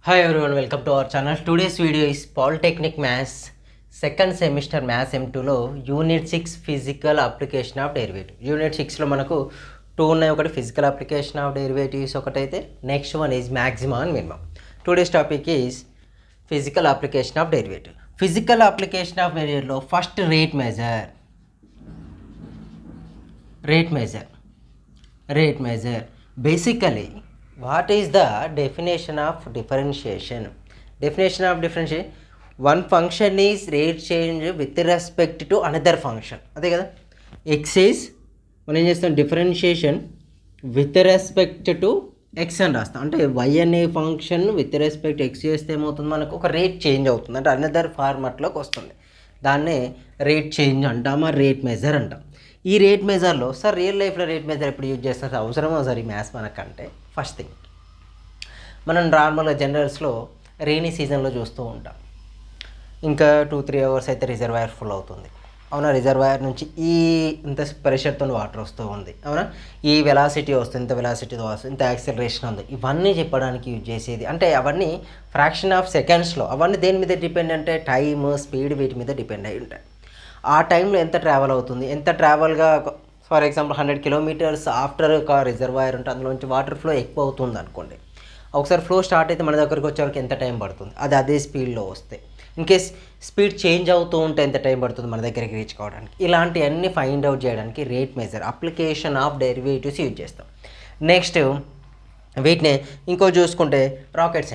Hi everyone, welcome to our channel. Today's video is Polytechnic Maths second semester Maths M2 లో Unit 6 Physical Application of Derivative. Unit 6 లో మనకు 2 ఉన్నాయి. ఒకటి Physical Application of Derivatives ఒకటైతే next one is Maximum and Minimum. Today's topic is Physical Application of Derivative. Physical Application of Derivative లో first rate measure. Basically, what is the definition of differentiation? Definition of differentiation: one function is rate change with respect to another function. అదే కదా, x is మనం ఏం చేస్తాం, differentiation with respect to X అని రాస్తాం. అంటే y అనే function with respect X చేస్తే ఏమవుతుంది, మనకు ఒక రేట్ చేంజ్ అవుతుంది, అంటే అనదర్ ఫార్మాట్లోకి వస్తుంది. దాన్నే రేట్ చేంజ్ అంటాం, రేట్ మెజర్ అంటాం. ఈ రేట్ మెజర్లో సార్ రియల్ లైఫ్లో రేట్ మెజర్ ఎప్పుడు యూజ్ చేస్తారు, అవసరమా సార్ ఈ మ్యాథ్స్ మనకంటే? ఫస్ట్ థింగ్, మనం నార్మల్గా జనరల్స్లో రెయినీ సీజన్లో చూస్తూ ఉంటాం. ఇంకా 2-3 అవర్స్ అయితే రిజర్వాయర్ ఫుల్ అవుతుంది, అవునా? రిజర్వాయర్ నుంచి ఈ ఇంత ప్రెషర్తో వాటర్ వస్తూ ఉంది, అవునా? ఈ వెలాసిటీ వస్తుంది, ఇంత వెలాసిటీతో వస్తుంది, ఇంత యాక్సిలరేషన్ ఉంది. ఇవన్నీ చెప్పడానికి యూజ్ చేసేది. అంటే అవన్నీ ఫ్రాక్షన్ ఆఫ్ సెకండ్స్లో. అవన్నీ దేని మీద డిపెండ్ అంటే టైమ్, స్పీడ్, వీటి మీద డిపెండ్ అయి ఉంటాయి. ఆ టైంలో ఎంత ట్రావెల్ అవుతుంది, ఎంత ట్రావెల్గా, ఫర్ ఎగ్జాంపుల్ 100 కిలోమీటర్స్ ఆఫ్టర్ ఒక రిజర్వాయర్ ఉంటే అందులోంచి వాటర్ ఫ్లో ఎక్కువ అవుతుంది అనుకోండి. ఒకసారి ఫ్లో స్టార్ట్ అయితే మన దగ్గరికి వచ్చేవరకు ఎంత టైం పడుతుంది, అదే స్పీడ్లో వస్తే. ఇన్ కేస్ స్పీడ్ చేంజ్ అవుతూ ఉంటే ఎంత టైం పడుతుంది మన దగ్గరికి రీచ్ కావడానికి. ఇలాంటివన్నీ ఫైండ్ అవుట్ చేయడానికి rate measure, application of derivatives use చేస్తాం. నెక్స్ట్ వీటిని ఇంకో చూసుకుంటే రాకెట్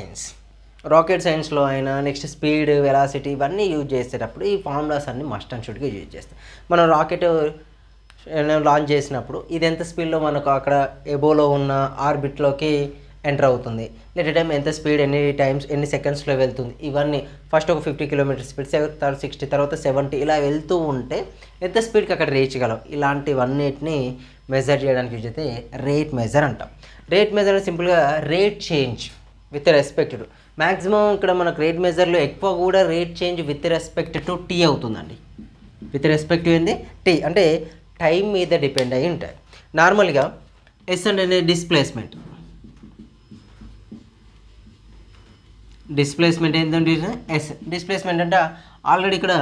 సైన్స్లో అయినా నెక్స్ట్ స్పీడ్, వెలాసిటీ ఇవన్నీ యూజ్ చేసేటప్పుడు ఈ ఫార్ములాస్ అన్ని మస్ట్ అండ్ షుడ్గా యూజ్ చేస్తాం. మనం రాకెట్ లాంచ్ చేసినప్పుడు ఇది ఎంత స్పీడ్లో మనకు అక్కడ ఎబోలో ఉన్న ఆర్బిట్లోకి ఎంటర్ అవుతుంది, లేట్ టైం ఎంత స్పీడ్, ఎన్ని సెకండ్స్లో వెళ్తుంది, ఇవన్నీ ఫస్ట్ ఒక 50 కిలోమీటర్ స్పీడ్, తర్వాత 60, తర్వాత 70 ఇలా వెళ్తూ ఉంటే ఎంత స్పీడ్కి అక్కడ రీచ్ గలం. ఇలాంటివన్నిటిని మెజర్ చేయడానికి యూజ్ అయితే రేట్ మెజర్ అంటాం. రేట్ మెజర్ సింపుల్గా rate change with respect to. Maximum ఇక్కడ మనకు రేట్ మెజర్లో ఎక్కువ కూడా rate change with respect to T అవుతుందండి. విత్ రెస్పెక్ట్ టు ఏంది, టీ, అంటే టైం మీద డిపెండ్ అయి ఉంటాయి. నార్మల్గా ఎస్ అంటే డిస్ప్లేస్మెంట్ ఏంటంటే ఎస్. డిస్ప్లేస్మెంట్ అంటే ఆల్రెడీ ఇక్కడ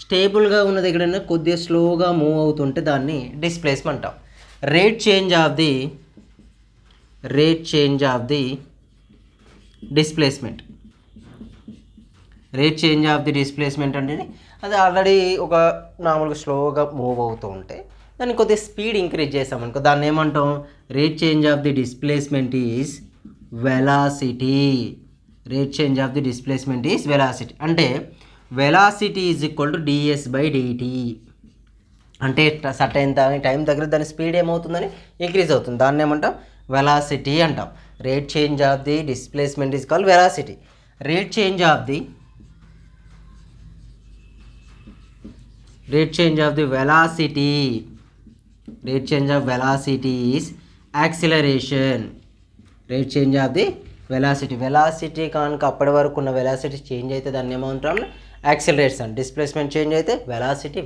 స్టేబుల్గా ఉన్నది ఎక్కడైనా కొద్దిగా స్లోగా మూవ్ అవుతుంటే దాన్ని డిస్ప్లేస్మెంట్ అంటాం. Rate change of the displacement అంటే అది ఆల్రెడీ ఒక నార్మల్గా స్లోగా మూవ్ అవుతూ ఉంటే దాన్ని కొద్దిగా స్పీడ్ ఇంక్రీజ్ చేసామనుకో, దాన్ని ఏమంటాం, rate change of the displacement is velocity. అంటే velocity is equal to ds/dt. అంటే సర్టైన్ టైం దగ్గర దాని స్పీడ్ ఏమవుతుందని ఇంక్రీజ్ అవుతుంది, దాన్ని ఏమంటాం, వెలాసిటీ అంటాం. Rate change of the displacement is called velocity. Rate change of velocity is acceleration. Velocity కనుక అప్పటి వరకు ఉన్న వెలాసిటీ చేంజ్ అయితే దాన్ని ఏమంటాం, యాక్సిలరేషన్. డిస్ప్లేస్మెంట్ చేంజ్ అయితే వెలాసిటీ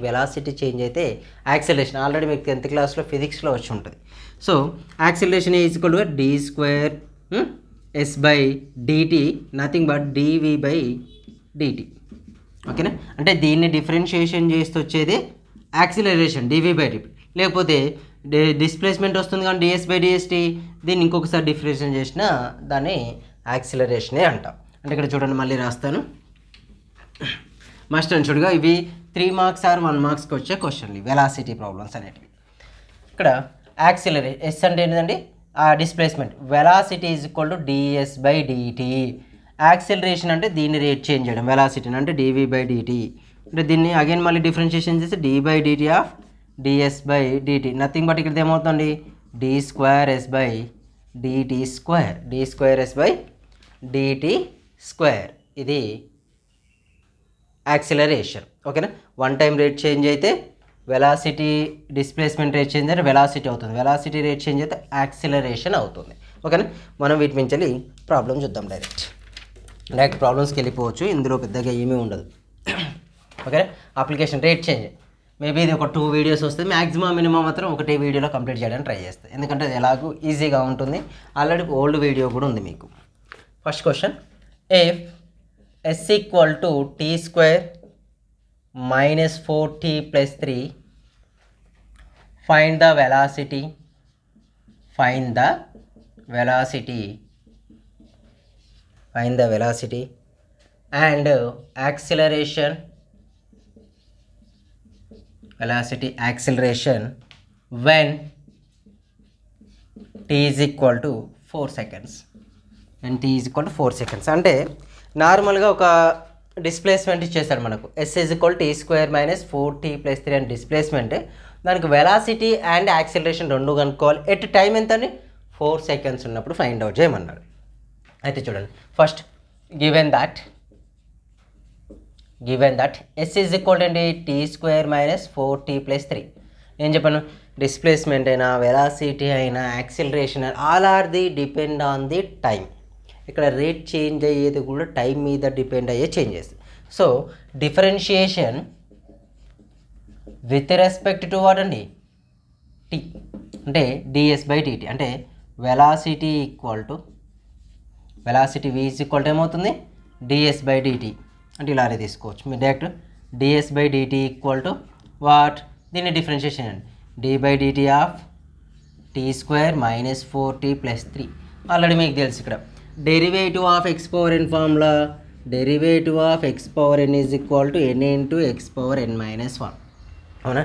చేంజ్ అయితే యాక్సిలరేషన్. ఆల్రెడీ మీకు 10th క్లాస్లో ఫిజిక్స్లో వచ్చి ఉంటుంది. So acceleration is equal to d2s/dt, nothing but dv/dt. ఓకేనా? అంటే దీన్ని డిఫరెన్షియేషన్ చేస్తూ వచ్చేది యాక్సిలరేషన్, dv/dt. లేకపోతే డిస్ప్లేస్మెంట్ వస్తుంది కానీ ds/dt, దీన్ని ఇంకొకసారి డిఫరెన్షియేషన్ చేసినా దాన్ని యాక్సిలరేషనే అంటాం. అంటే ఇక్కడ చూడండి, మళ్ళీ రాస్తాను. మస్ట్ అండ్ షుడ్గా ఇవి 3 మార్క్స్ ఆర్ 1 మార్క్స్కి వచ్చే క్వశ్చన్లు, వెలాసిటీ ప్రాబ్లమ్స్ అనేటివి. ఇక్కడ యాక్సిలరేషన్, ఎస్ అంటే ఏంటండి, displacement. Velocity is equal to ds/dt. Acceleration అంటే దీన్ని రేట్ చేంజ్ చేయడం, వెలాసిటీని అంటే dv/dt. అంటే దీన్ని అగైన్ మళ్ళీ డిఫరెన్షియేషన్ చేస్తే d/dt of ds/dt, nothing but ఇక్కడ ఏమవుతుంది, d2s/dt2. ఇది యాక్సిలరేషన్. ఓకేనా? వన్ టైం రేట్ చేంజ్ అయితే వెలాసిటీ, డిస్ప్లేస్మెంట్ రేట్ చేంజ్ అయితే వెలాసిటీ అవుతుంది, వెలాసిటీ రేట్ చేంజ్ అయితే యాక్సిలరేషన్ అవుతుంది. ఓకేనా? మనం వీటి నుంచి ప్రాబ్లం చూద్దాం. డైరెక్ట్ ప్రాబ్లమ్స్కి వెళ్ళిపోవచ్చు, ఇందులో పెద్దగా ఏమీ ఉండదు. ఓకేనా? అప్లికేషన్ రేట్ చేంజ్ మేబీ ఇది ఒక 2 వీడియోస్ వస్తుంది, మ్యాక్సిమం మినిమం మాత్రం ఒకటే వీడియోలో కంప్లీట్ చేయడానికి ట్రై చేస్తాను, ఎందుకంటే అది ఎలాగో ఈజీగా ఉంటుంది. ఆల్రెడీ ఓల్డ్ వీడియో కూడా ఉంది మీకు. First question, if s equal to t square minus 4t plus 3, find the velocity, find the velocity and acceleration, velocity acceleration when t is equal to 4 seconds. when t is equal to 4 seconds అంటే నార్మల్గా ఒక displacement ఇచ్చేస్తాడు మనకు s is equal to t square minus 4t plus 3 అని displacement. దానికి velocity and acceleration రెండు కనుక్కోవాలి. At time ఎంత అని 4 seconds ఉన్నప్పుడు ఫైండ్ అవుట్ చేయమన్నాడు. అయితే చూడండి, first given that s is equal to t square minus 4t plus 3. నేను చెప్పాను డిస్ప్లేస్మెంట్ అయినా వెలాసిటీ అయినా acceleration all are the depend on the time. ఇక్కడ రేట్ చేంజ్ అయ్యేది కూడా టైం మీద డిపెండ్ అయ్యే changes. So differentiation with respect to what అండి, టీ అంటే డిఎస్ బై డిటి. అంటే velocity equal to velocity v is equal to ఏమవుతుంది, DS by DT. అంటే ఇలానే తీసుకోవచ్చు మీరు direct. DS by DT equal to what, దీన్ని డిఫరెన్షియేషన్ అండి, D by DT of tea square minus 4t plus 3. Already మీకు తెలుసు ఇక్కడ derivative of x power n formula, derivative of x power n is equal to n into x power n minus 1. అవునా,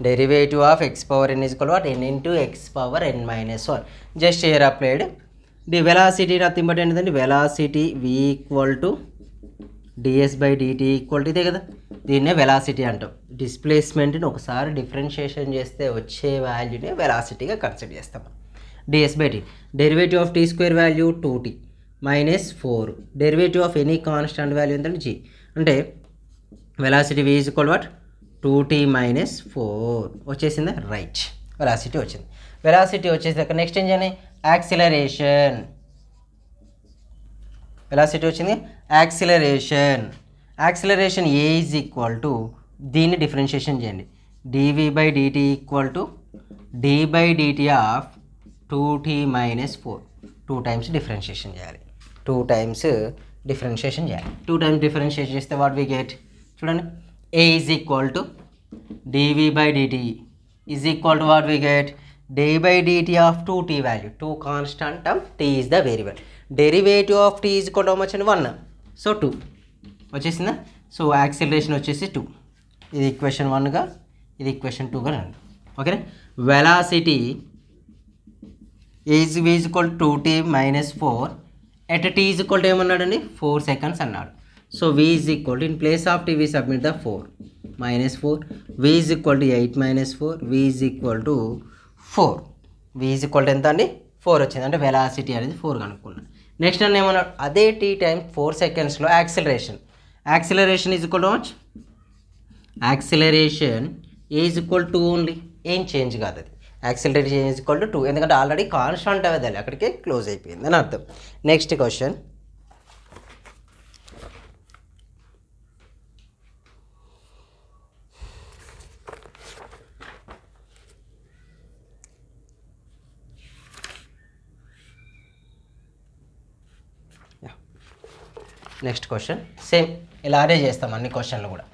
derivative of x power n is equal to what, n into x power n minus 1. Just here applied the velocity nothing but ఏంటంటే velocity v equal to ds by DT equal to ఇదే కదా, దీన్నే velocity అంటాం. డిస్ప్లేస్మెంట్ని ఒకసారి differentiation చేస్తే వచ్చే వాల్యూని వెలాసిటీగా కన్సిడర్ చేస్తాం. Ds by d, derivative of tea square value 2t minus 4, derivative of any constant value ఏంటంటే g. అంటే velocity v is equal what, 2t minus 4 వచ్చేసిందా, రైట్. వెలాసిటీ వచ్చింది. వెలాసిటీ వచ్చేసాక నెక్స్ట్ ఏం చేయాలి, యాక్సిలరేషన్. వెలాసిటీ వచ్చింది, acceleration a is equal to, దీన్ని differentiation చేయండి, dv by DT equal to d by DT of 2t minus 4. 2 times differentiation చేయాలి, 2 times differentiation చేస్తే వాట్ వి గెట్, చూడండి, a is equal to dv by dt is equal to what we get, d by DT of 2t value, 2 constant term, t is the variable. Derivative of t is equal to much అండి 1, so 2 వచ్చేసిందా. So acceleration వచ్చేసి 2. ఇది equation 1గా, ఇది equation 2గా రండి. ఓకేనా, velocity is v is equal to 2t minus 4 at t is equal to ఏమన్నాడండి, 4 seconds అన్నాడు. So v is equal to in place of t we submit the 4 minus 4, v is equal to 8 minus 4, v is equal to 4. v is equal to ఎంత అండి, 4 వచ్చింది. అంటే velocity అనేది 4 కనుక్కున్నాను. Next నన్ను ఏమన్నాడు, అదే t టైం 4 secondsలో acceleration is equal to much, acceleration is equal to only, ఏం చేంజ్ కాదు అది, యాక్సిలరేషన్ ఈజ్ ఈక్వల్ టు 2. ఎందుకంటే ఆల్రెడీ కాన్స్టాంట్ అవ్వదాలి, అక్కడికే క్లోజ్ అయిపోయింది అని అర్థం. నెక్స్ట్ క్వశ్చన్, సేమ్ ఇలానే చేస్తాం అన్ని క్వశ్చన్లు కూడా.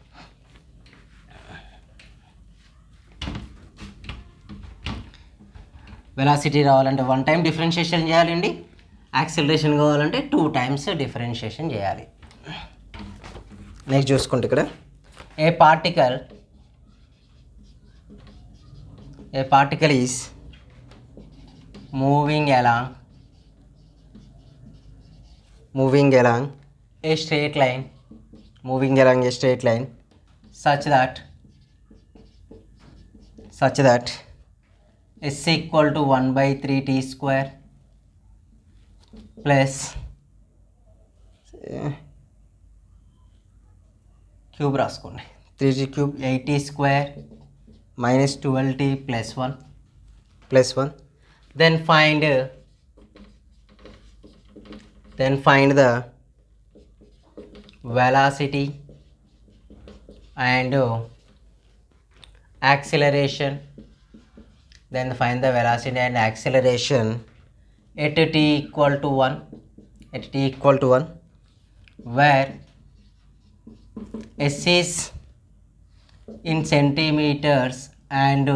వెలాసిటీ రావాలంటే 1 టైం డిఫరెన్షియేషన్ చేయాలండి, యాక్సిలరేషన్ కావాలంటే 2 టైమ్స్ డిఫరెన్షియేషన్ చేయాలి. నెక్స్ట్ చూసుకుంటే ఇక్కడ a particle is moving along a straight line, such that s equal to 1 by 3t square plus cube రాసుకోండి, 3t cube 8t square minus 12t plus 1. Then find the velocity and acceleration. Then find the velocity and acceleration at t equal to 1. where s is in centimeters and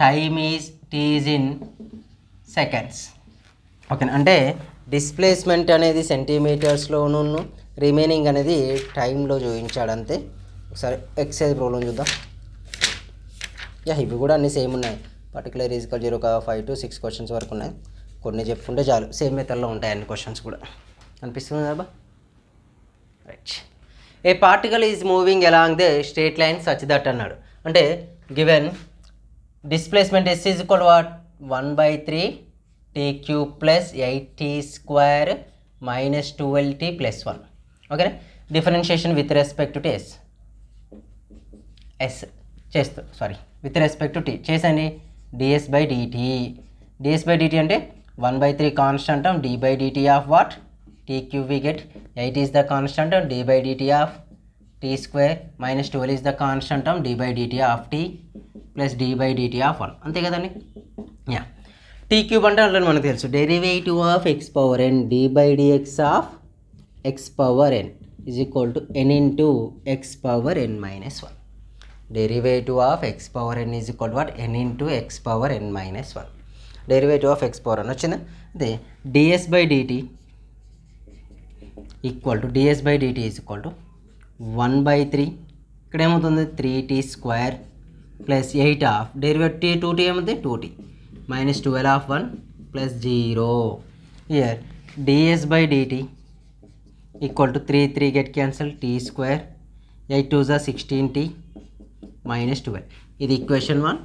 time is t is in seconds. ఓకేనా, అంటే displacement అనేది సెంటీమీటర్స్లోను remaining అనేది టైంలో చూపించాడు అంతే. ఒకసారి excise problem చూద్దాం. ఇవి కూడా అన్నీ సేమ్ ఉన్నాయి. పర్టికులర్ ఈజ్కల్ 0.5 to 6 క్వశ్చన్స్ వరకు ఉన్నాయి. కొన్ని చెప్పుకుంటే చాలు, సేమ్ మెథడ్లో ఉంటాయి అన్ని క్వశ్చన్స్ కూడా. అనిపిస్తుంది కదా? Right. A particle is moving along the straight line such that అన్నాడు. అంటే given displacement s is equal what 1/3 t³ plus 8t² minus 12t plus 1. ఓకేనా. Differentiation with respect to s చేస్తూ విత్ రెస్పెక్ట్ టు టీ చేసండి. ds/dt. ds/dt అంటే 1/3 constant of d/dt of what t³ we get 8 is the constant of d/dt of t square minus 12 is the constant of d/dt of t plus d/dt of 1. అంతే కదండి. Yeah, t³ అంటే అంటే మనకు తెలుసు derivative of x power n d/dx of x power n is equal to n into x power n minus 1. Derivative of x power n is equal to what n into x power n minus 1. Derivative of x power n వచ్చిందా? అదే ds/dt equal to ds/dt is equal to 1/3 ఇక్కడ ఏమవుతుంది 3t² plus 8 of derivative 2t ఏమవుతుంది 2t minus 12 of 1 plus 0. Here ds/dt equal to 3 get cancel t² 8 2 = 16t minus 12. ఇది equation 1,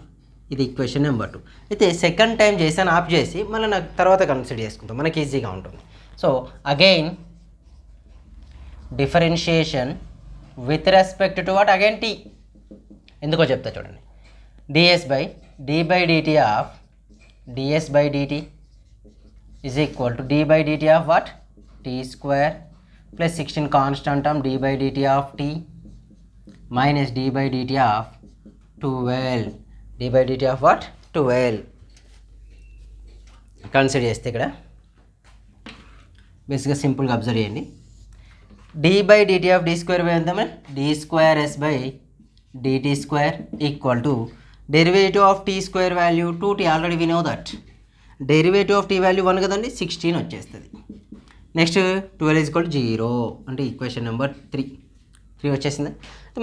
ఇది equation number 2. అయితే second time చేసాను of చేసి మళ్ళీ నాకు తర్వాత కన్సిడర్ చేసుకుంటాం, మనకి ఈజీగా ఉంటుంది. So again differentiation with respect to what again T. ఎందుకో చెప్తా చూడండి. d/dt of ds/dt is equal to d/dt of what t² plus 16 constant of d/dt of t minus d/dt of 12. d/dt of what 12 consider చేస్తే ఇక్కడ బేసిక్గా సింపుల్గా observe చేయండి. d/dt of d² ఎంత d²s/dt² equal to derivative of t² value 2t. Already we know that. Derivative of t value 1 కదండి, 16 వచ్చేస్తుంది. Next 12 is equal to 0 అంటే equation number 3 వచ్చేసింది.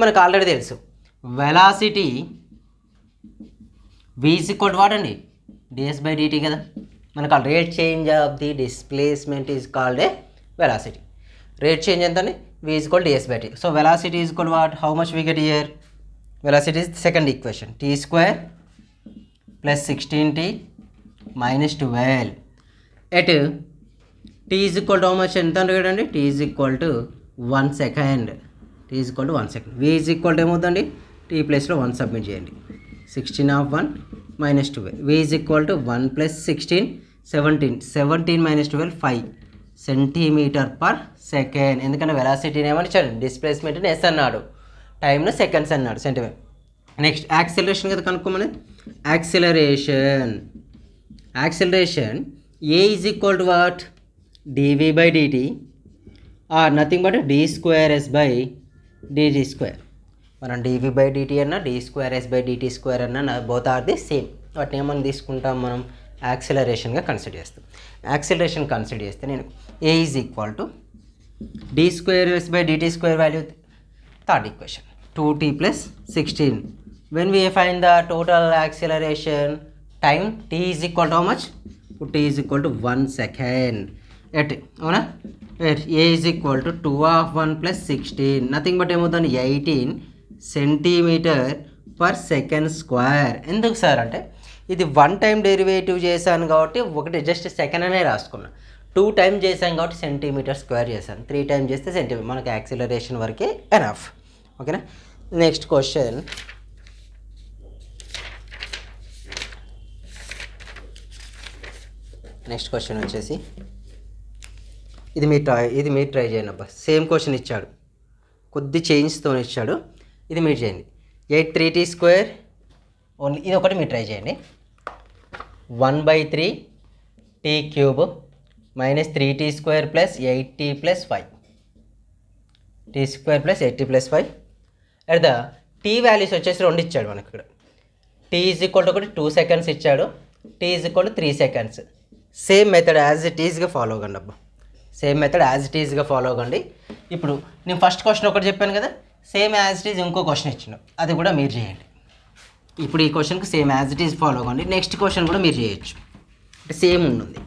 మనకు ఆల్రెడీ తెలుసు velocity v is equal to what అండి ds/dt కదా. మనకు rate change of the displacement is called a velocity. Rate change ఎంత అండి v is equal ds/dt. So velocity is equal what how much we get here velocity is second equation t² plus 16t minus 12 at t is equal to how much ఎంత అడిగాడండి t is equal to 1 second. t is equal to 1 second. v is equal to ఏమవుతుందండి t ప్లస్లో 1 submit చేయండి. 16 of 1 minus 12. v is equal to 1 plus 16 17 minus 12 5 centimetre per second. ఎందుకంటే వెలాసిటీని ఏమని ఇచ్చాడు డిస్ప్లేస్మెంట్ని s అన్నాడు, టైంను సెకండ్స్ అన్నాడు సెంటీమీటర్. నెక్స్ట్ యాక్సిలరేషన్ కదా కనుక్కోమని. Acceleration a is equal to what dv/dt or nothing but d²s/dt². మనం dv/dt అన్నా d²s/dt² అన్నా బోత్ ఆర్ ది సేమ్. వాటిని ఏమని తీసుకుంటాం మనం యాక్సిలరేషన్గా కన్సిడర్ చేస్తాం. యాక్సిలరేషన్ కన్సిడర్ చేస్తే నేను a is equal to d²s/dt² value third equation 2t plus 16. When we find the total acceleration time t is equal to how much t is equal to 1 second. At అవునా a is equal to 2 of 1 plus 16 nothing but ఏమవుతుంది 18 centimetre per second square. ఎందుకు sir అంటే ఇది 1 time derivative చేశాను కాబట్టి ఒకటి just second అనే రాసుకున్నా. 2 టైం చేశాను కాబట్టి సెంటీమీటర్ స్క్వేర్ చేశాను. 3 టైం చేస్తే సెంటీమీటర్. మనకి యాక్సిలరేషన్ వరకే ఎనఫ్. ఓకేనా. నెక్స్ట్ క్వశ్చన్ వచ్చేసి ఇది మీరు ట్రై చేయండి అబ్బా. సేమ్ క్వశ్చన్ ఇచ్చాడు, కొద్ది చేంజ్తో ఇచ్చాడు. ఇది మీరు చేయండి. 8 3t² ఓన్లీ ఇది ఒకటి మీరు ట్రై చేయండి. 1/3 t³ minus 3t² plus 8t plus 5 T square plus 80 plus 5 at the T values వచ్చేసి 2 ఇచ్చాడు మనకి ఇక్కడ. టీ ఈజ్ ఈక్వల్ టు ఒకటి 2 సెకండ్స్ ఇచ్చాడు, t is equal to 3 seconds. Same method as it ఈజ్గా ఫాలో అవ్వండి అబ్బా, సేమ్ మెథడ్ యాజ్ ఇట్ ఈజ్గా ఫాలో అవ్వండి. ఇప్పుడు నేను ఫస్ట్ క్వశ్చన్ ఒకటి చెప్పాను కదా, సేమ్ యాజ్ ఇట్ ఈజ్ ఇంకో క్వశ్చన్ ఇచ్చిన, అది కూడా మీరు చేయండి. ఇప్పుడు ఈ క్వశ్చన్కి same as it is follow అవ్వండి. నెక్స్ట్ క్వశ్చన్ కూడా మీరు చేయొచ్చు, అంటే సేమ్ ఉంటుంది.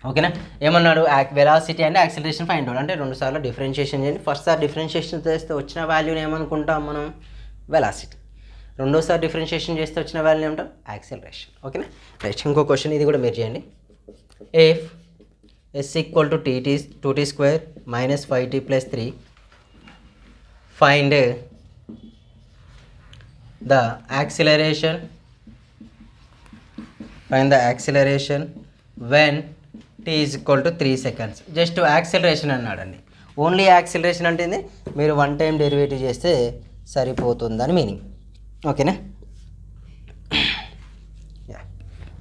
ఓకేనా? ఏమన్నాడు, velocity and acceleration find out, అంటే 2 సార్లు డిఫరెన్షియేషన్ చేయండి. ఫస్ట్ సార్ డిఫరెన్షియేషన్ చేస్తే వచ్చిన వాల్యూని ఏమనుకుంటాం మనం, వెలాసిటీ. రెండోసారి డిఫరెన్షియేషన్ చేస్తే వచ్చిన వాల్యూ ఏమంటాం, యాక్సిలరేషన్. ఓకేనా? రైట్. ఇంకో క్వశ్చన్ ఇది కూడా మీరు చేయండి. If s equal to 2t square minus 5t plus 3 find the acceleration when t is equal to 3 seconds. Just acceleration అన్నాడండి. ఓన్లీ యాక్సిలరేషన్ అంటే మీరు 1 టైం డెరివేటివ్ చేస్తే సరిపోతుందని మీనింగ్. ఓకేనా?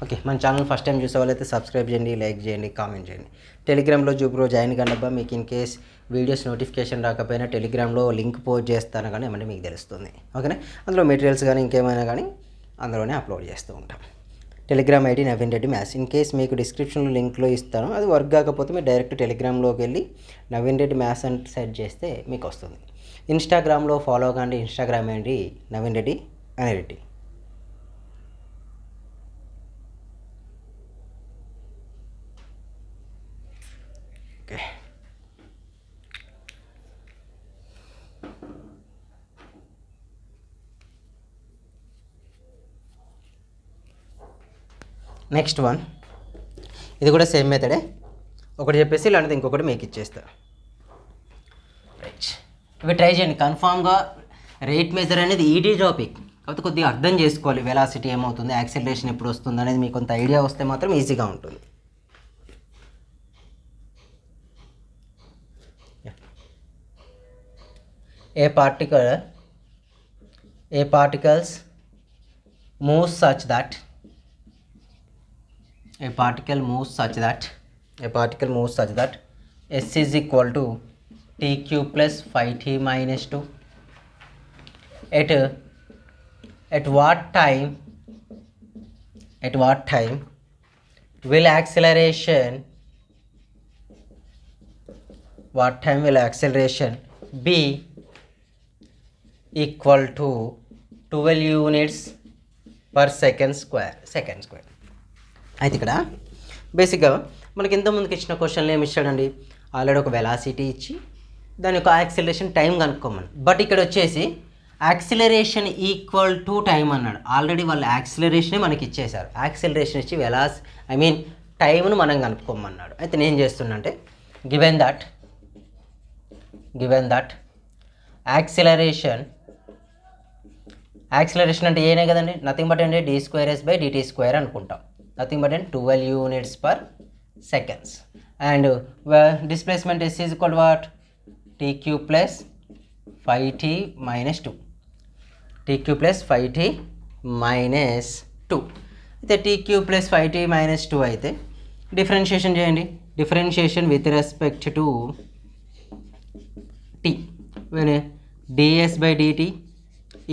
ఓకే, మన ఛానల్ ఫస్ట్ టైం చూసే వాళ్ళైతే సబ్స్క్రైబ్ చేయండి, లైక్ చేయండి, కామెంట్ చేయండి. టెలిగ్రామ్లో జూబ్రో జాయిన్ కండబ్బా. మీకు ఇన్ కేస్ వీడియోస్ నోటిఫికేషన్ రాకపోయినా టెలిగ్రామ్లో లింక్ పోస్ట్ చేస్తాను కానీ ఏమంటే మీకు తెలుస్తుంది. ఓకేనా? అందులో మెటీరియల్స్ కానీ ఇంకేమైనా కానీ అందులోనే అప్లోడ్ చేస్తూ ఉంటాం. Telegram ID Naveen Reddy maths. In case మీకు డిస్క్రిప్షన్లో లింక్లో ఇస్తాను, అది వర్క్ కాకపోతే మీరు డైరెక్ట్ టెలిగ్రామ్లోకి వెళ్ళి నవీన్ రెడ్డి మ్యాథ్స్ అని సెర్చ్ చేస్తే మీకు వస్తుంది. ఇన్స్టాగ్రామ్లో ఫాలో కండి. Instagram ID Naveen Reddy Reddy. Okay, next one. ఇది కూడా సేమ్ మెథడే, ఒకటి చెప్పేసి ఇలాంటిది ఇంకొకటి మీకు ఇచ్చేస్తా. రైట్, ఇవి ట్రై చేయండి. కన్ఫామ్గా రేట్ మెజర్ అనేది ఈజీ టాపిక్, కాకపోతే కొద్దిగా అర్థం చేసుకోవాలి. వెలాసిటీ ఏమవుతుంది, యాక్సిలరేషన్ ఎప్పుడు వస్తుంది అనేది మీకు కొంత ఐడియా వస్తే మాత్రం ఈజీగా ఉంటుంది. ఏ particles moves such that s is equal to t cube plus 5t minus 2 at what time will acceleration be equal to 12 units per second square. అయితే ఇక్కడ బేసిక్గా మనకి ఇంతకుముందుకు ఇచ్చిన క్వశ్చన్లు ఏమి ఇచ్చాడండి, ఆల్రెడీ ఒక వెలాసిటీ ఇచ్చి దాని యొక్క యాక్సిలరేషన్ టైం కనుక్కోమని. బట్ ఇక్కడ వచ్చేసి యాక్సిలరేషన్ ఈక్వల్ టు టైం అన్నాడు. ఆల్రెడీ వాళ్ళు యాక్సిలరేషనే మనకి ఇచ్చేశారు. యాక్సిలరేషన్ ఇచ్చి టైంను మనం కనుక్కోమన్నాడు. అయితే నేను చేస్తున్నా అంటే గివెన్ దట్ యాక్సిలరేషన్ అంటే ఏనే కదండి, నథింగ్ బట్ అంటే d²s/dt² అనుకుంటాం. నథింగ్ బట్ అంటే 12 units per seconds. And displacement s is equal what, t cube plus 5t minus 2. అయితే t cube plus 5t minus 2 అయితే డిఫరెన్షియేషన్ చేయండి. Differentiation with respect to t, ds/dt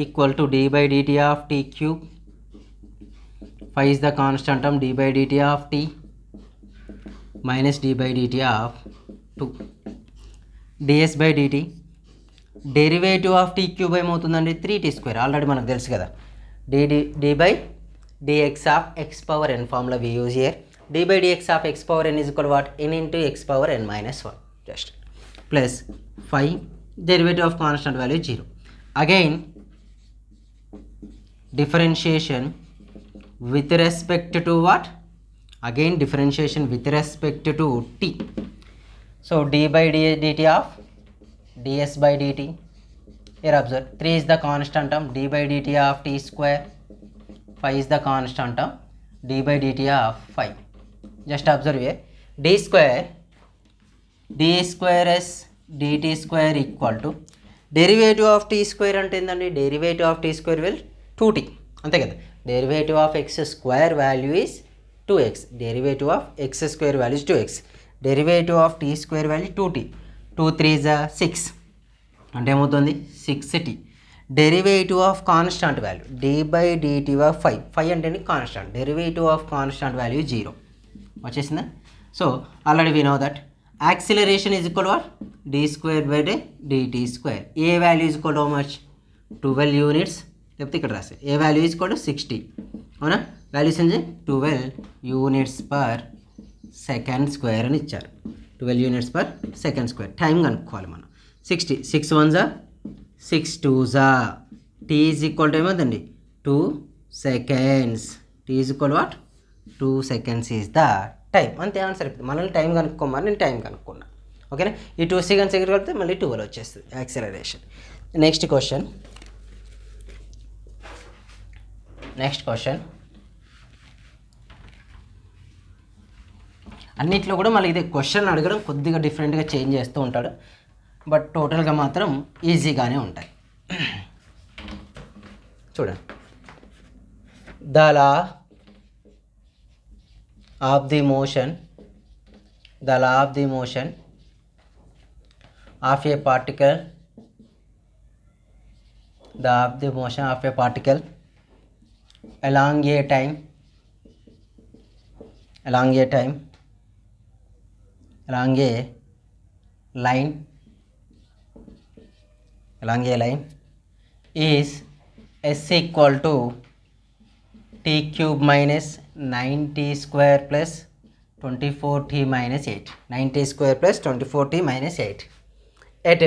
equal to d/dt of t cube. 5 is the constant term, d/dt of t minus d/dt of 2. ds/dt derivative of t cube ఏమవుతుందండి, 3t². Already మనకు తెలుసు కదా, d/dx of x power n formula we use here. d/dx of x power n is equal to what, n into x power n minus 1 just plus 5 derivative of constant value 0. Again differentiation with respect to what, again differentiation with respect to t. So d/dt of ds/dt, here observe 3 is the constant term, d/dt of t square, 5 is the constant term, d/dt of 5. Just observe here, d²s dt² equal to derivative of t² అంటే ఏంటండి, derivative of t² will 2t, అంతే కదా. Derivative of x² value is 2x, derivative of x² value is 2x, derivative of t² value 2t. 2 3 is 6, అంటే ఏమవుతుంది 6t. Derivative of constant value d/dt of 5 అంటే constant, derivative of constant value 0 వచ్చేసిందా. So already we know that acceleration is equal what d²/dt². A value is equal to how much 12 units, లేకపోతే ఇక్కడ రాసే A value is equal to 60. అవునా, values ఏంటి 12 units per second square అని ఇచ్చారు. 12 units per second square. Time కనుక్కోవాలి మనం. 60 6 1 జా 6 2 జా. టీ ఈజ్ ఈక్వల్ టు ఏమవుతుంది 2 seconds. T is equal what 2 seconds is the time. అంతే ఆన్సర్ అయిపోతుంది. మనల్ని టైం కనుక్కోమని నేను టైం కనుక్కున్నా. ఓకేనా, ఈ 2 seconds దగ్గర కలిపితే మళ్ళీ 12 వచ్చేస్తుంది యాక్సిలరేషన్. నెక్స్ట్ క్వశ్చన్ అన్నిట్లో కూడా మళ్ళీ ఇదే క్వశ్చన్ అడగడం కొద్దిగా డిఫరెంట్గా చేంజ్ చేస్తూ ఉంటాడు, బట్ టోటల్గా మాత్రం ఈజీగానే ఉంటాయి. చూడండి, the law of the motion of A particle along a time along a line is s equal to t cube minus 9t square plus 24t minus 8. 9t square plus 24t minus 8 at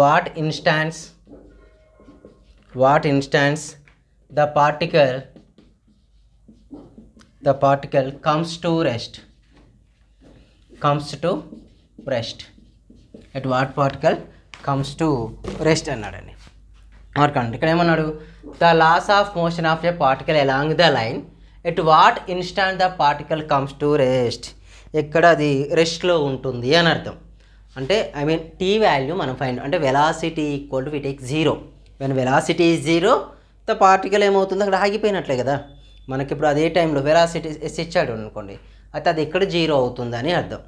what instance the particle comes to rest. At what particle comes to rest అన్నాడండి. మార్కండి ఇక్కడ ఏమన్నాడు, the laws of motion of a particle along the line at what instant the particle comes to rest. ఎక్కడ అది రెస్ట్లో ఉంటుంది అని అర్థం. అంటే ఐ మీన్ టీ వాల్యూ మనం ఫైండ్, అంటే velocity equal to we take 0. When velocity is 0 the particle ఏమవుతుంది అక్కడ ఆగిపోయినట్లే కదా. మనకి ఇప్పుడు అదే టైంలో వెలాసిటీ ఎస్ ఇచ్చాడు అనుకోండి, అయితే అది ఎక్కడ 0 అవుతుందని అర్థం.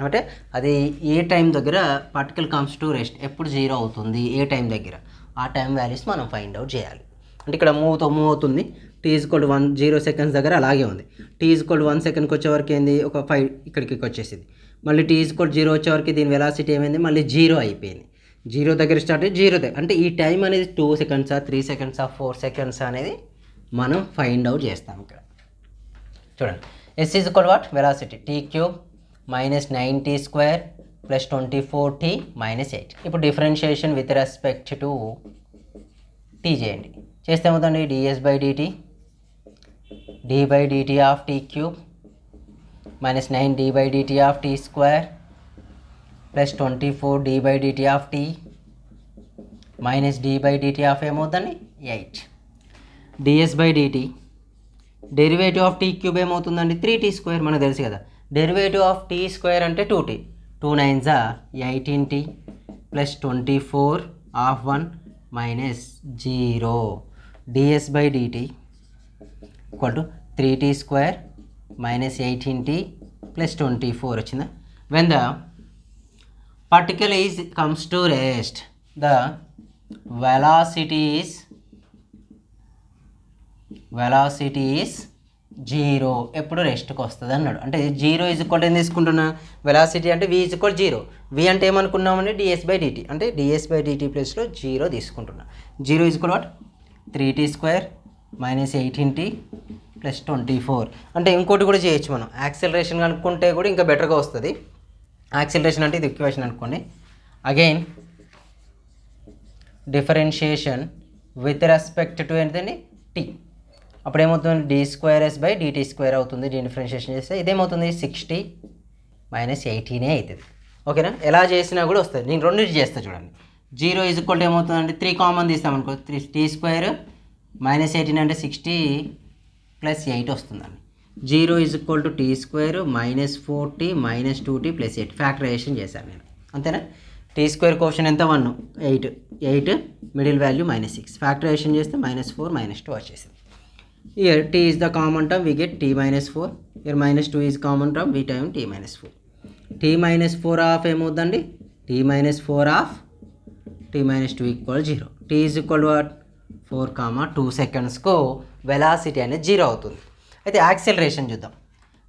అంటే అది ఏ టైం దగ్గర పార్టికల్ కమ్స్ టు రెస్ట్, ఎప్పుడు 0 అవుతుంది ఏ టైం దగ్గర, ఆ టైం వాల్యూస్ మనం ఫైండ్ అవుట్ చేయాలి. అంటే ఇక్కడ మూవ్ అవుతుంది, T is equal to 0 seconds దగ్గర అలాగే ఉంది. టీ ఈజ్ ఈక్వల్ టు 1 secondకి వచ్చేవరకు ఏంది ఒక 5 ఇక్కడికి వచ్చేసింది. మళ్ళీ టీ ఈజ్ ఈక్వల్ 0 వచ్చేవరకు దీని వెలాసిటీ ఏమైంది మళ్ళీ 0 అయిపోయింది. 0 దగ్గర స్టార్ట్ అయ్యి 0 దగ్గర, అంటే ఈ టైం అనేది 2 seconds 3 seconds 4 seconds అనేది మనం ఫైండ్ అవుట్ చేస్తాం. ఇక్కడ చూడండి, S is equal what velocity T cube minus 9t square plus 24t minus 8. ఇప్పుడు differentiation with respect to tea చేయండి. చేస్తే ఏమవుతుంది d/dt of T cube minus 9d/dt of tea square plus 24d/dt of tea minus d/dt of ఏమవుతుంది 8. ds/dt derivative of T cube ఏమవుతుందండి 3t² మనకు తెలుసు కదా. Derivative of tea square అంటే 2t, 2 9s 18t plus 24 of 1 minus 0. ds/dt equal to 3t² minus 18t plus 24 వచ్చిందా. When the particle comes to rest, the velocity is 0. ఎప్పుడు రెస్ట్కి వస్తుంది అన్నాడు. అంటే 0 ఈజ్ ఈక్వల్ ఏం తీసుకుంటున్నా వెలాసిటీ అంటే v ఈజ్ ఈక్వల్ 0. v అంటే ఏమనుకున్నామంటే ds/dt, అంటే ds/dt ప్లేస్లో 0 తీసుకుంటున్నా. 0 is equal what 3t² minus 18t plus 24. అంటే ఇంకోటి కూడా చేయొచ్చు మనం, యాక్సిలరేషన్ కనుక్కుంటే కూడా ఇంకా బెటర్గా వస్తుంది. యాక్సిలరేషన్ అంటే ఇది ఈక్వేషన్ అనుకోండి. Again differentiation with respect to ఏంటండి టీ. అప్పుడు ఏమవుతుంది d²s/dt² అవుతుంది. దీని డిఫరెన్షియేషన్ చేస్తే ఇదేమవుతుంది 60 మైనస్ 18 అవుతుంది. ఓకేనా, ఎలా చేసినా కూడా వస్తుంది. నేను రెండింటి చేస్తా చూడండి. 0 ఈజ్ ఈక్వల్ ఏమవుతుందండి 3 కామన్ తీస్తామనుకో, t² మైనస్ 18 అంటే 60 ప్లస్ 8 వస్తుందండి. 0 is equal to t² minus 4t minus 2t plus 8 factorization చేశాను నేను, అంతేనా. t² కోషన్ ఎంత 1 8 మిడిల్ వాల్యూ మైనస్ 6 ఫ్యాక్టరైజేషన్ చేస్తే మైనస్ 4 మైనస్ 2 వచ్చేసింది. Here t is the common term, we get t minus 4. Here minus 2 is common term, we time t minus 4. T minus 4 of ఏమవుతుందండి, t minus 4 of tea minus 2 equal 0. T is equal what 4, 2 సెకండ్స్కు velocity అనేది 0 అవుతుంది. అయితే acceleration చూద్దాం.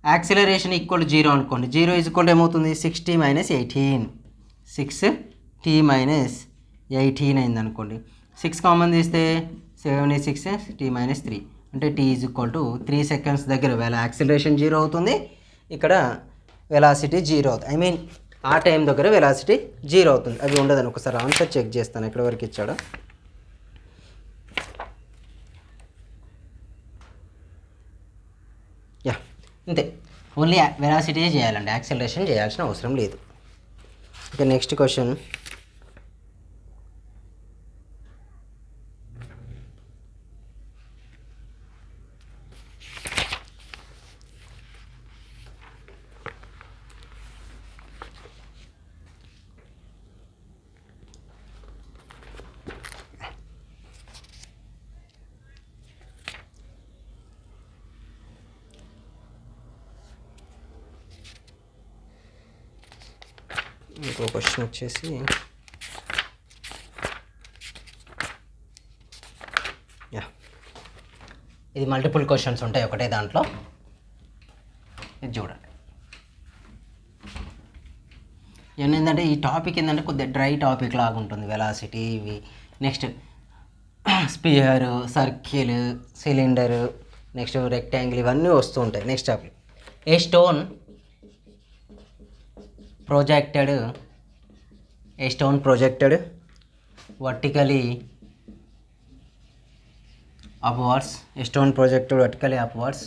Acceleration equal 0 అనుకోండి. 0 is equal ఏమవుతుంది, 6t minus 18. 6t minus 18 అయింది అనుకోండి. 6 కామన్ తీస్తే 76 t మైనస్ 3 అంటే t is equal to 3 seconds దగ్గర యాక్సిలరేషన్ 0 అవుతుంది. ఇక్కడ వెలాసిటీ 0 అవుతుంది. ఐ మీన్ ఆ టైం దగ్గర వెలాసిటీ 0 అవుతుంది. అది ఉండదని ఒకసారి ఆన్సర్ చెక్ చేస్తాను ఎక్కడి వరకు ఇచ్చాడో. యా, అంతే. ఓన్లీ వెలాసిటీ చేయాలండి, యాక్సిలరేషన్ చేయాల్సిన అవసరం లేదు. ఇక నెక్స్ట్ క్వశ్చన్. ఇంకో క్వశ్చన్ వచ్చేసి ఇది మల్టిపుల్ క్వశ్చన్స్ ఉంటాయి ఒకటే దాంట్లో. ఇది చూడండి. ఏంటంటే ఈ టాపిక్ ఏంటంటే కొద్దిగా డ్రై టాపిక్ లాగా ఉంటుంది. వెలాసిటీ, ఇవి next sphere, circle, cylinder, next rectangle, ఇవన్నీ వస్తూ ఉంటాయి. Next topic. A stone projected vertically upwards, a stone projected vertically upwards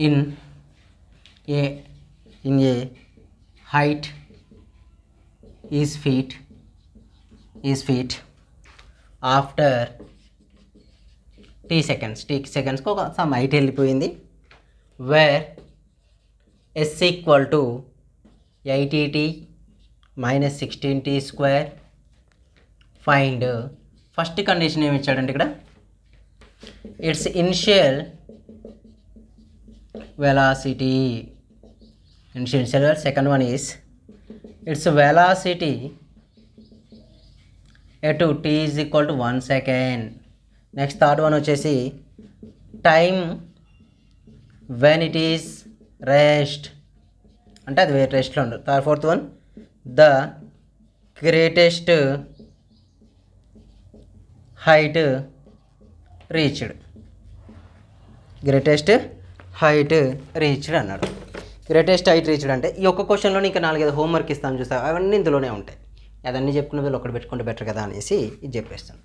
in a height is feet after t seconds కు సమ్ హైట్ వెళ్ళిపోయింది. where s equal to 80t minus 16t square. Find first condition ఏమి ఇచ్చాడంటే ఇక్కడ it's initial velocity. Second one is it's velocity at t is equal to 1 second. Next third one వచ్చేసి time when it is rest, అంటే అది రెస్ట్లో ఉండదు. Fourth one the greatest height reached అన్నాడు. Greatest height reached అంటే ఈ ఒక్క క్వశ్చన్లో ఇంకా 4-5 హోంవర్క్ ఇస్తాను చూస్తా, అవన్నీ ఇందులోనే ఉంటాయి. అదన్నీ చెప్పుకునే వీళ్ళు ఒకటి పెట్టుకుంటే బెటర్ కదా అనేసి ఇది చెప్పేస్తాను.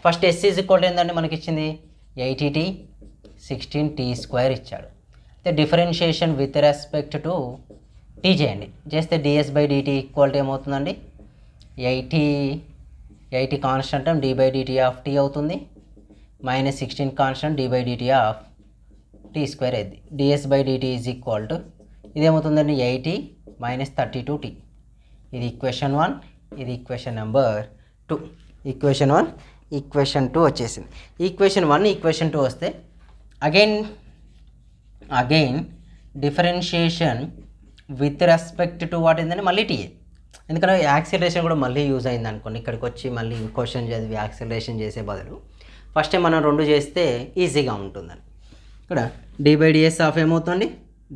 ఫస్ట్ ఎస్ ఈజ్ ఈక్వల్ ఏంటంటే మనకి ఇచ్చింది 80t 16t స్క్వేర్ ఇచ్చాడు. అయితే differentiation with respect to tea చేయండి. చేస్తే ds/dt ఈక్వాలిటీ ఏమవుతుందండి, 80 కాన్స్టెంట్ d/dt ఆఫ్ t అవుతుంది, minus 16 constant d/dt of t square అయింది. ds/dt ఈజ్ ఈక్వల్ టు ఇదేమవుతుందండి 80 మైనస్ 32t. ఇది ఈక్వేషన్ 1, ఇది ఈక్వేషన్ నెంబర్ 2. ఈక్వేషన్ 1, ఈక్వేషన్ 2 వచ్చేసింది. ఈక్వేషన్ 1, ఈక్వేషన్ 2 వస్తే again differentiation with respect to what ఏంటంటే మళ్ళీ టీఏ. ఎందుకంటే యాక్సిలరేషన్ కూడా మళ్ళీ యూజ్ అయింది అనుకోండి. ఇక్కడికి వచ్చి మళ్ళీ క్వశ్చన్ చదివి యాక్సిలరేషన్ చేసే బదులు ఫస్ట్ టైం మనం 2 చేస్తే ఈజీగా ఉంటుందని. ఇక్కడ d/ds ఆఫ్ ఏమవుతుంది,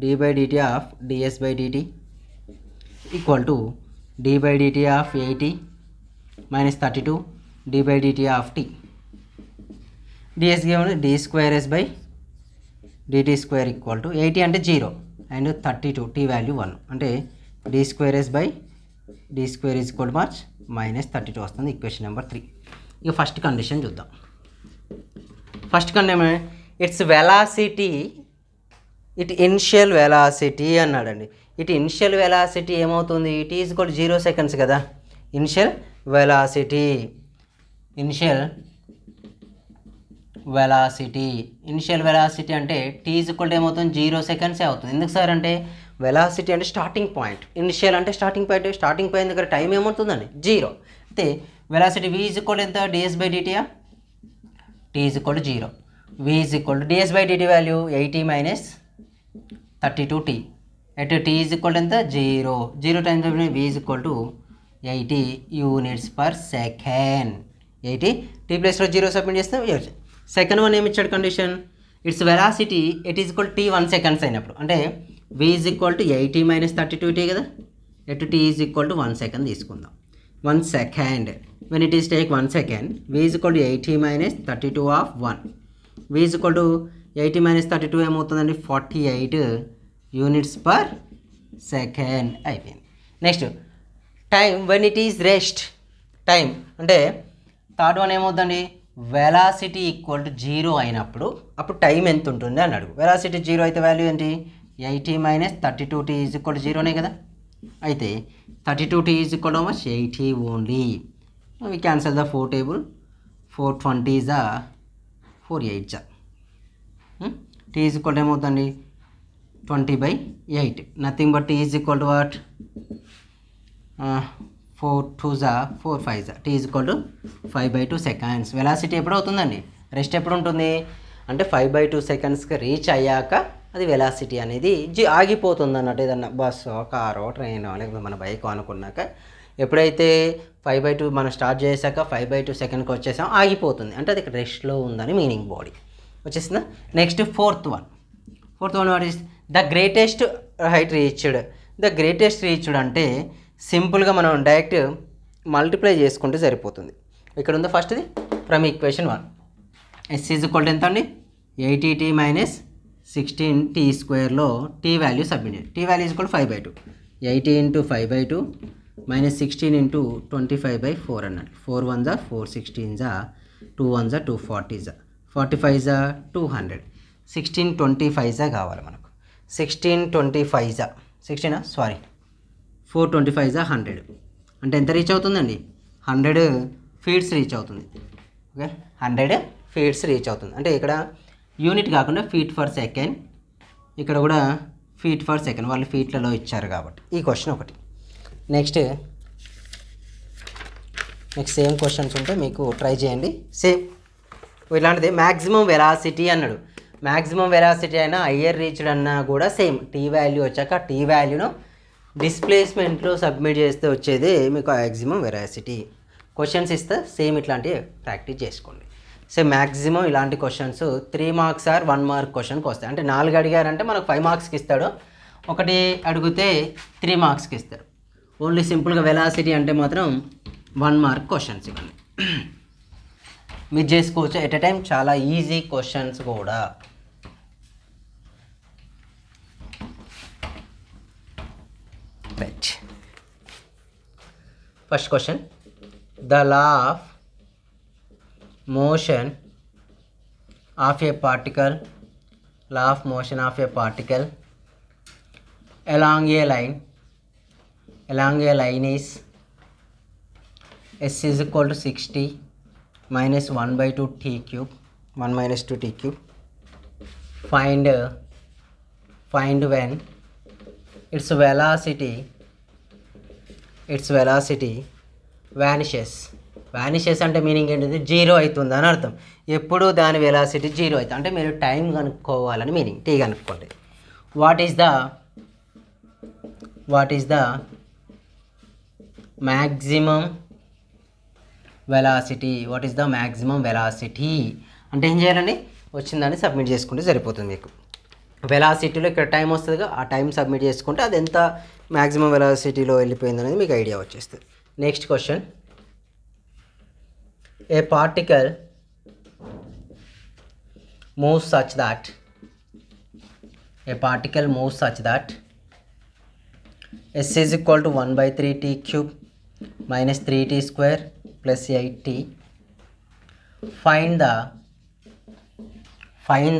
d/dt of ds/dt equal to d/dt of 80 minus 32 d/dt of t. ds ఏమన్నా d²s/dt స్క్వేర్ ఈక్వల్ టు 80 అంటే 0 అండ్ 32 t వాల్యూ 1 అంటే d²s/d² is equal to much minus 32 వస్తుంది. Equation number 3. ఇక ఫస్ట్ కండిషన్ చూద్దాం. First condition its velocity, it initial velocity అన్నాడండి. It initial velocity ఏమవుతుంది, it is equal 0 seconds కదా. Initial velocity అంటే t is equal to ఏమవుతుంది 0 సెకండ్సే అవుతుంది. ఎందుకు సార్ అంటే వెలాసిటీ అంటే స్టార్టింగ్ పాయింట్, ఇనిషియల్ అంటే స్టార్టింగ్ పాయింట్ దగ్గర టైం ఏమవుతుందండి 0. అయితే వెలాసిటీ v ఈజ్ ఈక్వల్ ఎంత ds/dt, t is equal to 0, v is equal to ds/dt value 80 minus 32t at T is equal to ఎంత 0 times v is equal to 80 units per second. 80 T ప్లేస్లో 0 submit చేస్తే second one ఏమి ఇచ్చాడు condition, its velocity it is equal T 1 seconds అయినప్పుడు, అంటే v is equal to 80 minus 32t కదా, at T is equal to 1 second తీసుకుందాం. 1 second when it is take 1 second v is equal to 80 minus 32 of 1, v is equal to 80 minus 32 ఏమవుతుందండి 48 units per second అయిపోయింది. Next time when it is rest, time అంటే third one ఏమవుతుందండి velocity equal to 0 అయినప్పుడు అప్పుడు time ఎంత ఉంటుంది అని అడుగు. వెలాసిటీ 0 అయితే వాల్యూ ఏంటి 80 minus 32t is equal to 0నే కదా, అయితే 32t is equal to much 80 only. We cancel the 4 table, 420 జా 48 జా, t ఈజ్ ఈక్వల్ టు ఏమవుతుంది 20/8, nothing but t is equal to what 4 2 జా 4 5 జా, t is equal to 5/2 seconds. Velocity ఎప్పుడు అవుతుందండి రెస్ట్ ఎప్పుడు ఉంటుంది అంటే 5/2 సెకండ్స్కి రీచ్ అయ్యాక అది వెలాసిటీ అనేది ఆగిపోతుంది అన్నట్టు. ఏదన్నా బస్సో కారో ట్రైనో లేకపోతే మన బైక్ అనుకున్నాక ఎప్పుడైతే 5/2 మనం స్టార్ట్ చేశాక 5/2 సెకండ్కి వచ్చేసాం ఆగిపోతుంది, అంటే అది ఇక్కడ రెస్ట్లో ఉందని మీనింగ్. బాడీ వచ్చేసిందా. Next fourth one what is the greatest height reached. The greatest reached అంటే సింపుల్గా మనం డైరెక్ట్ మల్టిప్లై చేసుకుంటే సరిపోతుంది. ఇక్కడ ఉందా ఫస్ట్ది from equation 1 s is equal to ఎంత అండి 80t మైనస్ 16t స్క్వేర్లో టీ వాల్యూ సబ్మిట్ చేయండి. T value is equal 5/2, 80 into 5/2 minus 16 into 25/4 అన్నాడు. 4 1 జా 4 16 జా 2 1 జా 2 40 జా 45 జా 200, 16 25 జా కావాలి మనకు. 16 25 జా 425 జా 100 అంటే ఎంత రీచ్ అవుతుందండి 100 ఫీట్స్ రీచ్ అవుతుంది. ఓకే 100 ఫీట్స్ రీచ్ అవుతుంది, అంటే ఇక్కడ యూనిట్ కాకుండా ఫీట్ ఫర్ సెకండ్, ఇక్కడ కూడా ఫీట్ ఫర్ సెకండ్ వాళ్ళు ఫీట్లలో ఇచ్చారు కాబట్టి ఈ క్వశ్చన్ ఒకటి. నెక్స్ట్ సేమ్ క్వశ్చన్స్ ఉంటే మీకు ట్రై చేయండి. సేమ్ ఇలాంటిది మ్యాక్సిమం వెలాసిటీ అన్నాడు. మ్యాక్సిమం వెలాసిటీ అయినా హయ్యర్ రీచ్డ్ అన్నా కూడా సేమ్ టీ వాల్యూ వచ్చాక టీ వాల్యూను డిస్ప్లేస్మెంట్లో సబ్మిట్ చేస్తే వచ్చేది మీకు మ్యాక్సిమం వెలాసిటీ. క్వశ్చన్స్ ఇస్తే సేమ్ ఇట్లాంటివి ప్రాక్టీస్ చేసుకోండి. సో మ్యాక్సిమం ఇలాంటి క్వశ్చన్స్ 3 మార్క్స్ ఆర్ 1 మార్క్ క్వశ్చన్కి వస్తాయి. అంటే 4 అడిగారంటే మనకు 5 మార్క్స్కి ఇస్తాడు, ఒకటి అడిగితే 3 మార్క్స్కి ఇస్తాడు. ఓన్లీ సింపుల్గా వెలాసిటీ అంటే మాత్రం 1 మార్క్ క్వశ్చన్స్ ఇవ్వండి. మీరు చేసుకోవచ్చు ఎట్ ఎ టైం, చాలా ఈజీ క్వశ్చన్స్ కూడా. Right first question the law of motion of a particle, law of motion of a particle along a line is s is equal to 60 minus 1/2 t cube 1 minus 2 t cube. Find when its velocity vanishes అంటే meaning ఏంటిది 0 అవుతుంది అని అర్థం. ఎప్పుడు దాని velocity 0 అవుతుంది అంటే మీరు టైం కనుక్కోవాలని మీనింగ్. టీ కనుక్కోండి. What is the maximum velocity అంటే ఏం చేయాలండి వచ్చిందని సబ్మిట్ చేసుకుంటే సరిపోతుంది. మీకు వెలాసిటీలో ఇక్కడ టైం వస్తుందిగా, ఆ టైం సబ్మిట్ చేసుకుంటే అది ఎంత మ్యాక్సిమం వెలాసిటీలో వెళ్ళిపోయింది అనేది మీకు ఐడియా వచ్చేస్తుంది. Next question a particle moves such that s is equal to 1/3 t cube minus 3t square plus 8t. Find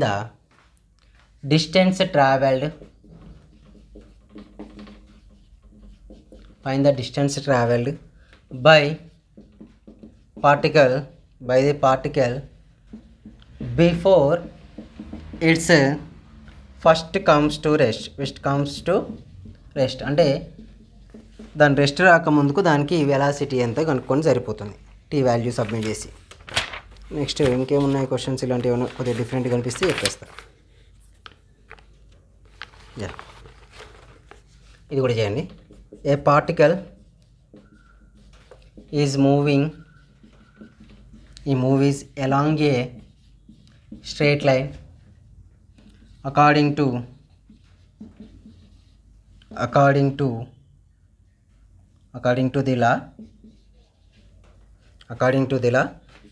the distance traveled by the particle before its first comes to rest అంటే దాని rest రాకముందుకు దానికి velocity ఎంత కనుక్కొని సరిపోతుంది tea value submit చేసి. Next ఇంకేమున్నాయి questions ఇలాంటివి ఏమైనా కొద్దిగా డిఫరెంట్గా కనిపిస్తే చెప్పేస్తా. ఇది కూడా చేయండి. ఏ పార్టికల్ ఈజ్ మూవింగ్, ఈ movies along a straight line according to the law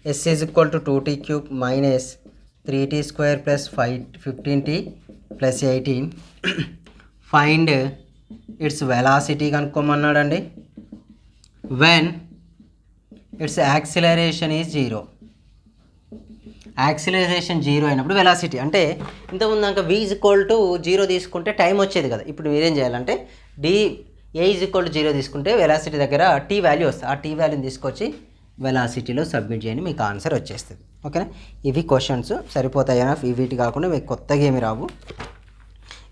s is equal to 2t cube minus 3t square plus 15t plus 18. Find its velocity కనుక్కోమన్నాడండి when its acceleration is 0. Acceleration 0 అయినప్పుడు velocity అంటే ఇంతకుముందు దాకా v is equal to 0 తీసుకుంటే time వచ్చేది కదా. ఇప్పుడు మీరేం చేయాలంటే a ఈజ్ ఈక్వల్ టు 0 తీసుకుంటే వెలాసిటీ దగ్గర t వాల్యూ వస్తుంది. ఆ t వాల్యూని తీసుకొచ్చి వెలాసిటీలో సబ్మిట్ చేయండి, మీకు ఆన్సర్ వచ్చేస్తుంది. ఓకేనా, ఇవి క్వశ్చన్స్ సరిపోతాయా? వీటి కాకుండా మీకు కొత్తగా ఏమి రావు,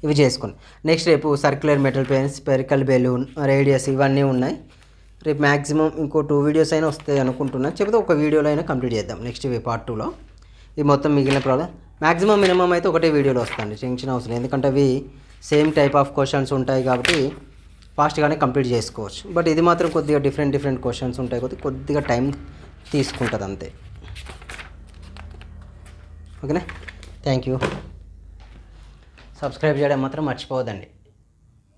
ఇవి చేసుకోండి. నెక్స్ట్ రేపు circular metal pen, spherical balloon, radius ఇవన్నీ ఉన్నాయి. రేపు మ్యాక్సిమం ఇంకో 2 వీడియోస్ అయినా వస్తాయి అనుకుంటున్నాను. చెప్తే ఒక వీడియోలో అయినా కంప్లీట్ చేద్దాం నెక్స్ట్ పార్ట్ 2లో. ఇది మొత్తం మిగిలిన ప్రాబ్లం మ్యాక్సిమం మినిమం అయితే ఒకటే వీడియోలో వస్తుంది, టెన్షన్ అవసరం. ఎందుకంటే అవి సేమ్ టైప్ ఆఫ్ క్వశ్చన్స్ ఉంటాయి కాబట్టి ఫాస్ట్గానే కంప్లీట్ చేసుకోవచ్చు. బట్ ఇది మాత్రం కొద్దిగా డిఫరెంట్ క్వశ్చన్స్ ఉంటాయి, కొద్దిగా టైం తీసుకుంటుంది అంతే. ఓకేనా, థ్యాంక్ యూ. సబ్స్క్రైబ్ చేయడం మాత్రం మర్చిపోవద్దండి.